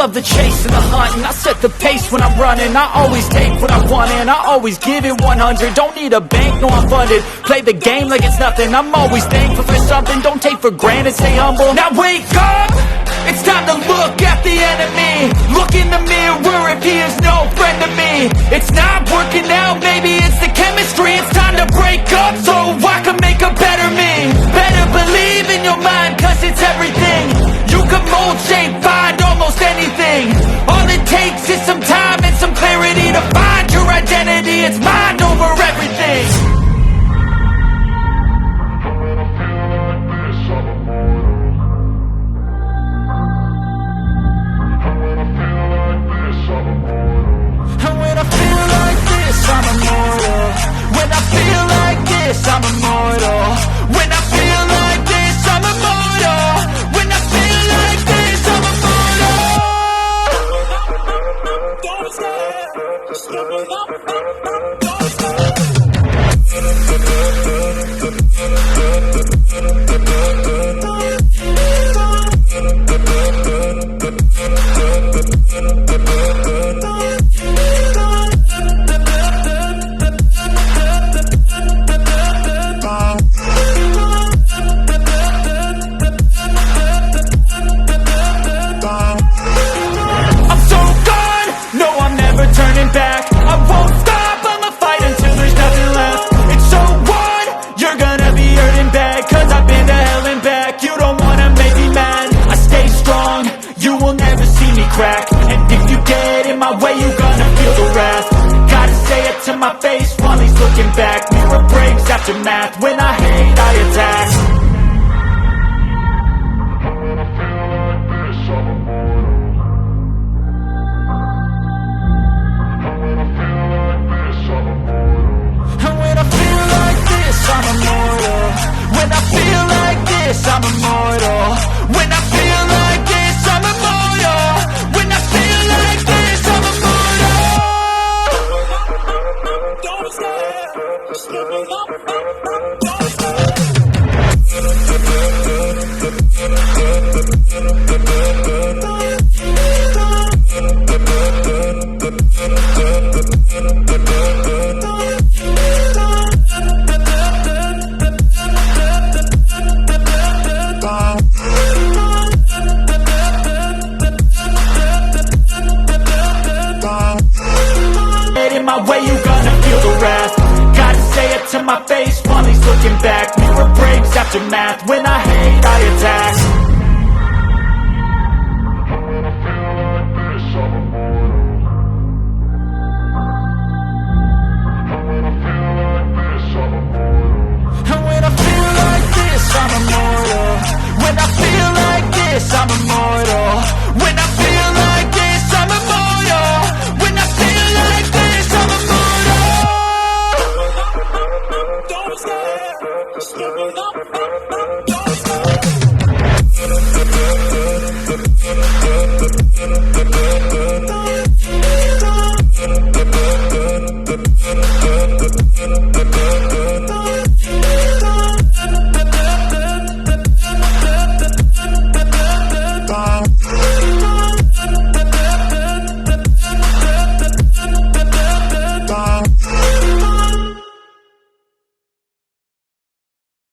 love the chase and the hunt, and I set the pace when I'm running. I always take what I want and I always give it 100. Don't need a bank, no I'm funded. Play the game like it's nothing. I'm always thankful for something. Don't take for granted, stay humble. Now wake up! It's time to look at the enemy. Look in the mirror if he is no friend to me. It's not working out, maybe it's the chemistry. It's time to break up so I can make a better me. Better believe in your mind, cause it's everything. You can mold, shape, find almost anything. All it takes is some time and some clarity to find your identity. It's mind over everything. I'm immortal. When I feel like this, I'm immortal. When I feel like this, I'm immortal. When I feel like this, I'm immortal. Don't stop. Just give it up. Don't stop. Turning back, I won't stop, I'ma fight until there's nothing left. It's so what? You're gonna be hurting bad, cause I've been to hell and back. You don't wanna make me mad, I stay strong, you will never see me crack. And if you get in my way, you're gonna feel the wrath. Gotta say it to my face while he's looking back. Mirror breaks after math, when I hate, I attack. I'm immortal. When I feel like this, I'm immortal. When I feel like this, I'm immortal. When I feel like this, I'm immortal. Don't stop. Just give it up. Don't stop. My way, you gonna feel the wrath. Gotta say it to my face while he's looking back. Mirror breaks after math, when I hate, I attack.